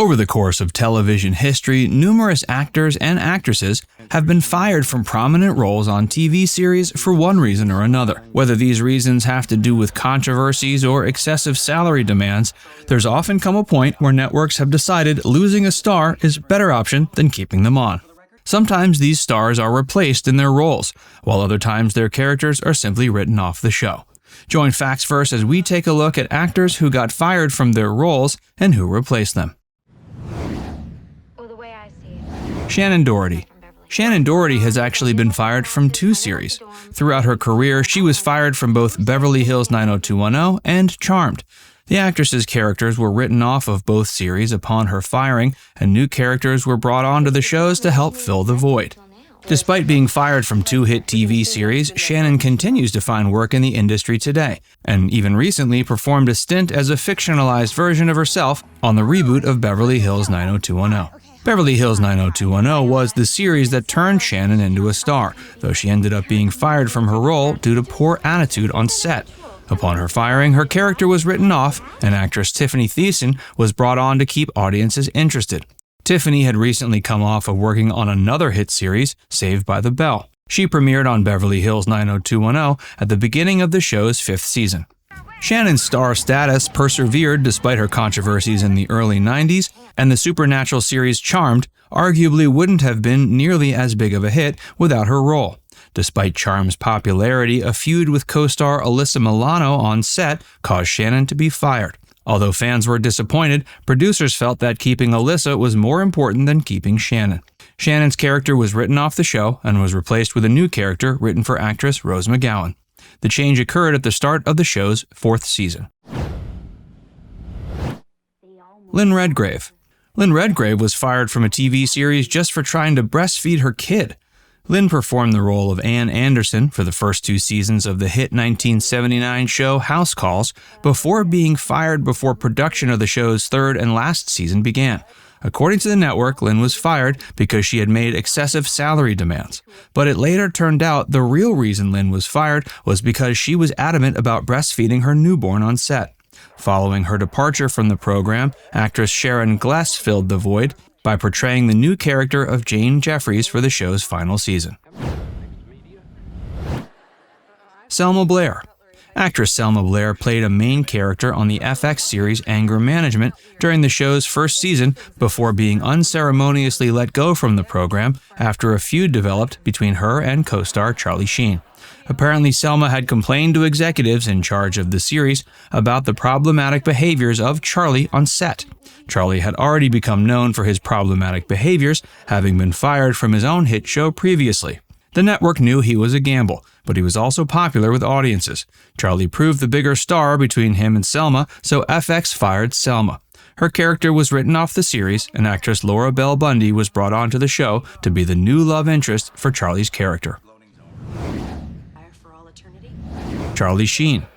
Over the course of television history, numerous actors and actresses have been fired from prominent roles on TV series for one reason or another. Whether these reasons have to do with controversies or excessive salary demands, there's often come a point where networks have decided losing a star is a better option than keeping them on. Sometimes these stars are replaced in their roles, while other times their characters are simply written off the show. Join Facts First as we take a look at actors who got fired from their roles and who replaced them. Shannen Doherty. Shannen Doherty has actually been fired from 2 series. Throughout her career, she was fired from both Beverly Hills 90210 and Charmed. The actress's characters were written off of both series upon her firing, and new characters were brought onto the shows to help fill the void. Despite being fired from 2 hit TV series, Shannen continues to find work in the industry today, and even recently performed a stint as a fictionalized version of herself on the reboot of Beverly Hills 90210. Beverly Hills 90210 was the series that turned Shannen into a star, though she ended up being fired from her role due to poor attitude on set. Upon her firing, her character was written off, and actress Tiffany Thiessen was brought on to keep audiences interested. Tiffany had recently come off of working on another hit series, Saved by the Bell. She premiered on Beverly Hills 90210 at the beginning of the show's 5th season. Shannen's star status persevered despite her controversies in the early 90s, and the supernatural series Charmed arguably wouldn't have been nearly as big of a hit without her role. Despite Charm's popularity, a feud with co-star Alyssa Milano on set caused Shannen to be fired. Although fans were disappointed, producers felt that keeping Alyssa was more important than keeping Shannen. Shannen's character was written off the show and was replaced with a new character written for actress Rose McGowan. The change occurred at the start of the show's 4th season. Lynn Redgrave. Lynn Redgrave was fired from a TV series just for trying to breastfeed her kid. Lynn performed the role of Ann Anderson for the first 2 seasons of the hit 1979 show House Calls before being fired before production of the show's 3rd and last season began. According to the network, Lynn was fired because she had made excessive salary demands. But it later turned out the real reason Lynn was fired was because she was adamant about breastfeeding her newborn on set. Following her departure from the program, actress Sharon Gless filled the void by portraying the new character of Jane Jeffries for the show's final season. Selma Blair. Actress Selma Blair played a main character on the FX series Anger Management during the show's 1st season before being unceremoniously let go from the program after a feud developed between her and co-star Charlie Sheen. Apparently, Selma had complained to executives in charge of the series about the problematic behaviors of Charlie on set. Charlie had already become known for his problematic behaviors, having been fired from his own hit show previously. The network knew he was a gamble, but he was also popular with audiences. Charlie proved the bigger star between him and Selma, so FX fired Selma. Her character was written off the series, and actress Laura Bell Bundy was brought onto the show to be the new love interest for Charlie's character. Charlie Sheen.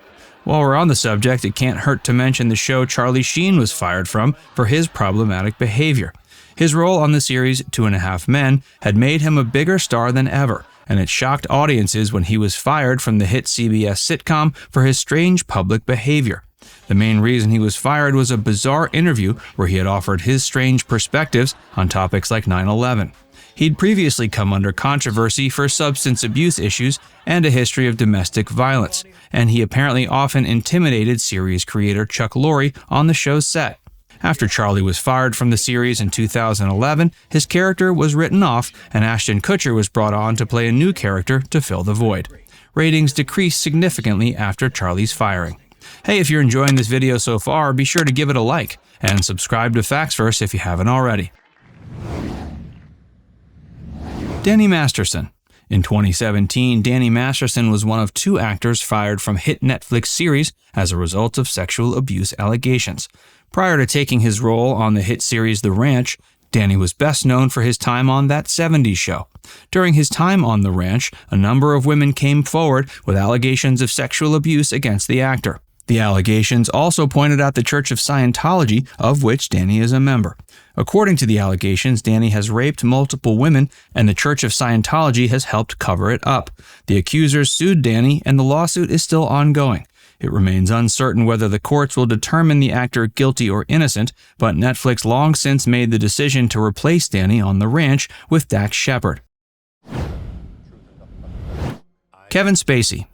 While we're on the subject, it can't hurt to mention the show Charlie Sheen was fired from for his problematic behavior. His role on the series 2.5 Men had made him a bigger star than ever, and it shocked audiences when he was fired from the hit CBS sitcom for his strange public behavior. The main reason he was fired was a bizarre interview where he had offered his strange perspectives on topics like 9/11. He'd previously come under controversy for substance abuse issues and a history of domestic violence, and he apparently often intimidated series creator Chuck Lorre on the show's set. After Charlie was fired from the series in 2011, his character was written off, and Ashton Kutcher was brought on to play a new character to fill the void. Ratings decreased significantly after Charlie's firing. Hey, if you're enjoying this video so far, be sure to give it a like, and subscribe to Facts First if you haven't already. Danny Masterson. In 2017, Danny Masterson was one of 2 actors fired from hit Netflix series as a result of sexual abuse allegations. Prior to taking his role on the hit series The Ranch, Danny was best known for his time on That 70s Show. During his time on The Ranch, a number of women came forward with allegations of sexual abuse against the actor. The allegations also pointed out the Church of Scientology, of which Danny is a member. According to the allegations, Danny has raped multiple women, and the Church of Scientology has helped cover it up. The accusers sued Danny, and the lawsuit is still ongoing. It remains uncertain whether the courts will determine the actor guilty or innocent, but Netflix long since made the decision to replace Danny on the ranch with Dax Shepard. Kevin Spacey.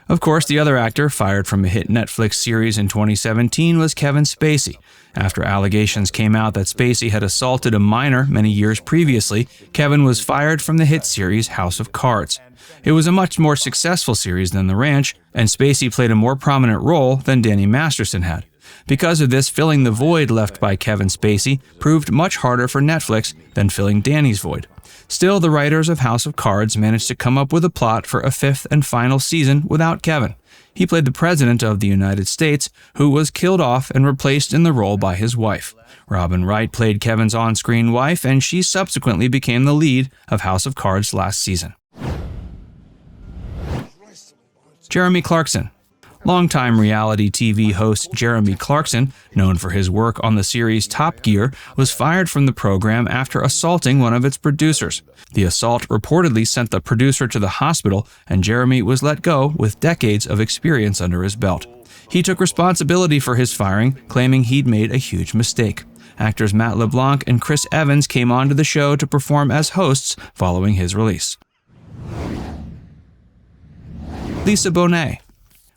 Of course, the other actor fired from a hit Netflix series in 2017 was Kevin Spacey. After allegations came out that Spacey had assaulted a minor many years previously, Kevin was fired from the hit series House of Cards. It was a much more successful series than The Ranch, and Spacey played a more prominent role than Danny Masterson had. Because of this, filling the void left by Kevin Spacey proved much harder for Netflix than filling Danny's void. Still, the writers of House of Cards managed to come up with a plot for a fifth and final season without Kevin. He played the President of the United States, who was killed off and replaced in the role by his wife. Robin Wright played Kevin's on-screen wife, and she subsequently became the lead of House of Cards last season. Jeremy Clarkson. Longtime reality TV host Jeremy Clarkson, known for his work on the series Top Gear, was fired from the program after assaulting one of its producers. The assault reportedly sent the producer to the hospital, and Jeremy was let go with decades of experience under his belt. He took responsibility for his firing, claiming he'd made a huge mistake. Actors Matt LeBlanc and Chris Evans came onto the show to perform as hosts following his release. Lisa Bonet.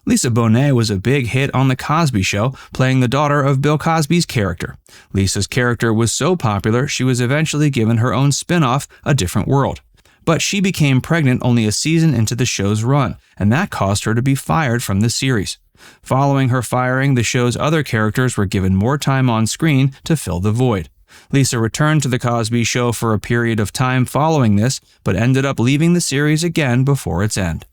Lisa Bonet was a big hit on The Cosby Show, playing the daughter of Bill Cosby's character. Lisa's character was so popular, she was eventually given her own spin-off, A Different World. But she became pregnant only a season into the show's run, and that caused her to be fired from the series. Following her firing, the show's other characters were given more time on screen to fill the void. Lisa returned to The Cosby Show for a period of time following this, but ended up leaving the series again before its end.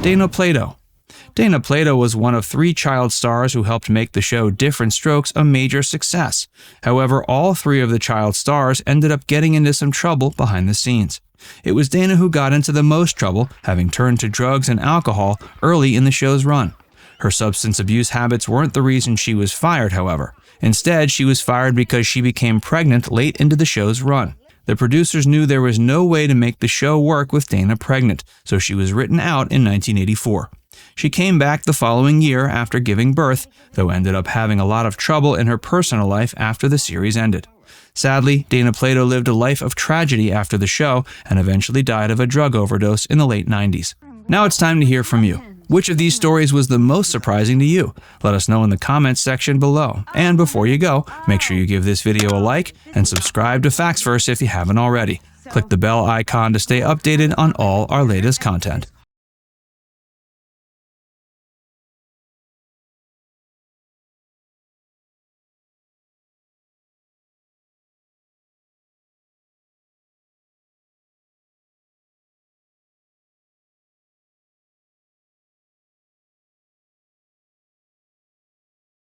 Dana Plato. Dana Plato was one of 3 child stars who helped make the show Different Strokes a major success. However, all 3 of the child stars ended up getting into some trouble behind the scenes. It was Dana who got into the most trouble, having turned to drugs and alcohol early in the show's run. Her substance abuse habits weren't the reason she was fired, however. Instead, she was fired because she became pregnant late into the show's run. The producers knew there was no way to make the show work with Dana pregnant, so she was written out in 1984. She came back the following year after giving birth, though ended up having a lot of trouble in her personal life after the series ended. Sadly, Dana Plato lived a life of tragedy after the show and eventually died of a drug overdose in the late 90s. Now it's time to hear from you. Which of these stories was the most surprising to you? Let us know in the comments section below. And before you go, make sure you give this video a like and subscribe to FactsVerse if you haven't already. Click the bell icon to stay updated on all our latest content.